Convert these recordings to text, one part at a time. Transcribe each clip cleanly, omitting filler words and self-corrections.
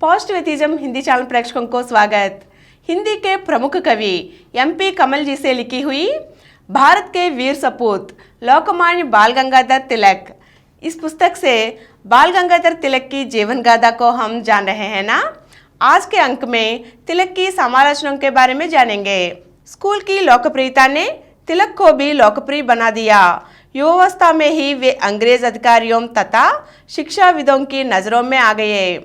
Positivism Hindi channel प्रेक्षकों को स्वागत। हिंदी के प्रमुख कवि एमपी कमल जी से लिखी हुई भारत के वीर सपूत लोकमान्य बाल गंगाधर तिलक, इस पुस्तक से बाल गंगाधर तिलक की जीवन गाथा को हम जान रहे हैं ना। आज के अंक में तिलक की समालोचनाओं के बारे में जानेंगे। स्कूल की लोकप्रियता ने तिलक को भी लोकप्रिय बना दिया। युवावस्था में ही वे अंग्रेज अधिकारियों तथा शिक्षाविदों की नज़रों में आ गए।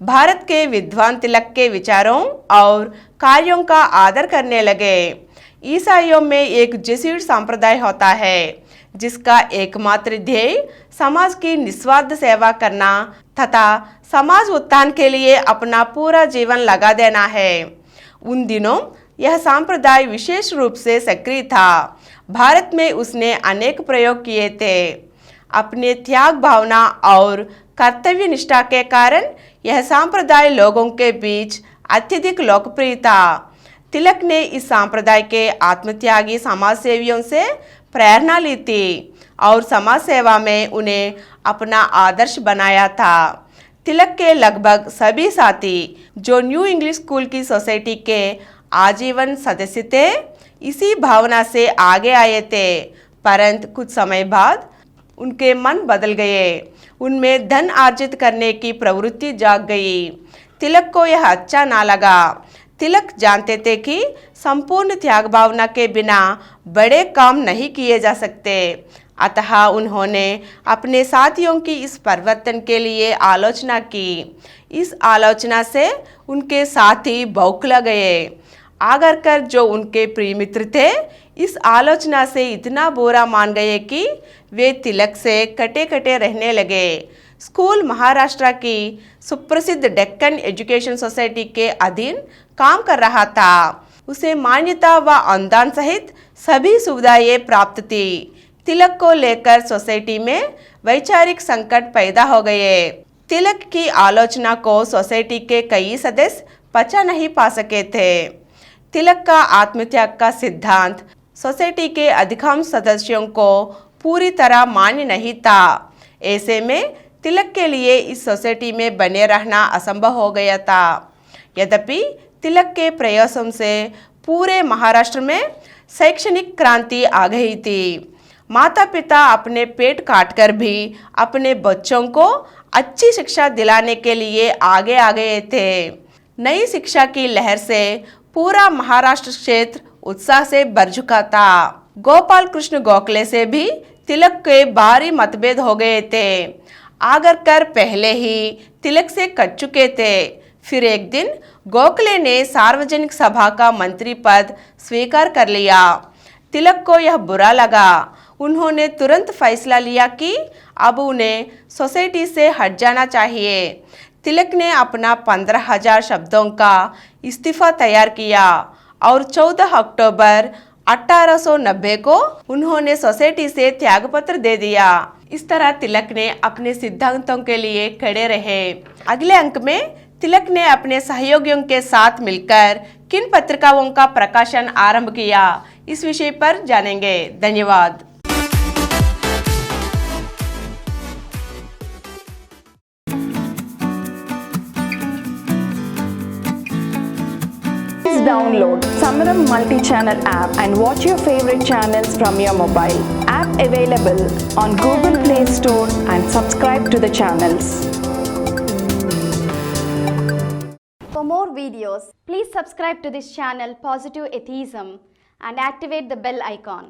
भारत के विद्वान तिलक के विचारों और कार्यों का आदर करने लगे। ईसाइयों में एक जेsuit संप्रदाय होता है जिसका एकमात्र ध्येय समाज की निस्वार्थ सेवा करना तथा समाज उत्थान के लिए अपना पूरा जीवन लगा देना है। उन दिनों यह संप्रदाय विशेष रूप से सक्रिय था। भारत में उसने अनेक प्रयोग किए थे। अपने त्याग भावना और कर्तव्य निष्ठा के कारण यह संप्रदाय लोगों के बीच अत्यधिक लोकप्रिय था। तिलक ने इस संप्रदाय के आत्मत्यागी समाज सेवियों से प्रेरणा ली थी और समाज सेवा में उन्हें अपना आदर्श बनाया था। तिलक के लगभग सभी साथी जो न्यू इंग्लिश स्कूल की सोसाइटी के आजीवन सदस्य थे, इसी भावना से आगे आए थे, परंतु कुछ समय बाद उनके मन बदल गए। उनमें धन अर्जित करने की प्रवृत्ति जाग गई। तिलक को यह अच्छा ना लगा। तिलक जानते थे कि संपूर्ण त्याग भावना के बिना बड़े काम नहीं किए जा सकते। अतः उन्होंने अपने साथियों की इस परिवर्तन के लिए आलोचना की। इस आलोचना से उनके साथी बौखला गए। आगरकर जो उनके प्रिय मित्र थे, इस आलोचना से इतना बुरा मान गए कि वे तिलक से कटे कटे रहने लगे। स्कूल महाराष्ट्र की सुप्रसिद्ध डेक्कन एजुकेशन सोसाइटी के अधीन काम कर रहा था। उसे मान्यता व अनुदान सहित सभी सुविधाएं प्राप्त थी। तिलक को लेकर सोसाइटी में वैचारिक संकट पैदा हो गए। तिलक की आलोचना को सोसाइटी के कई सदस्य पचा नहीं पा सके थे। तिलक का आत्मत्याग का सिद्धांत सोसाइटी के अधिकांश सदस्यों को पूरी तरह मान्य नहीं था। ऐसे में तिलक के लिए इस सोसाइटी में बने रहना असंभव हो गया था। यद्यपि तिलक के प्रयासों से पूरे महाराष्ट्र में शैक्षणिक क्रांति आ गई थी। माता पिता अपने पेट काटकर भी अपने बच्चों को अच्छी शिक्षा दिलाने के लिए आगे आ गए थे। नई शिक्षा की लहर से पूरा महाराष्ट्र क्षेत्र उत्साह से भर चुका था। गोपाल कृष्ण गोखले से भी तिलक के भारी मतभेद हो गए थे। आगरकर पहले ही तिलक से कट चुके थे। फिर एक दिन गोखले ने सार्वजनिक सभा का मंत्री पद स्वीकार कर लिया। तिलक को यह बुरा लगा। उन्होंने तुरंत फैसला लिया कि अब उन्हें सोसाइटी से हट जाना चाहिए। तिलक ने अपना 15,000 शब्दों का इस्तीफा तैयार किया और 14 अक्टूबर 1890 को उन्होंने सोसाइटी से त्यागपत्र दे दिया। इस तरह तिलक ने अपने सिद्धांतों के लिए खड़े रहे। अगले अंक में तिलक ने अपने सहयोगियों के साथ मिलकर किन पत्रिकाओं का प्रकाशन आरंभ किया, इस विषय पर जानेंगे। धन्यवाद। Download Samaram multi-channel app and watch your favorite channels from your mobile. App available on Google Play Store and subscribe to the channels. For more videos, please subscribe to this channel Positive Atheism and activate the bell icon.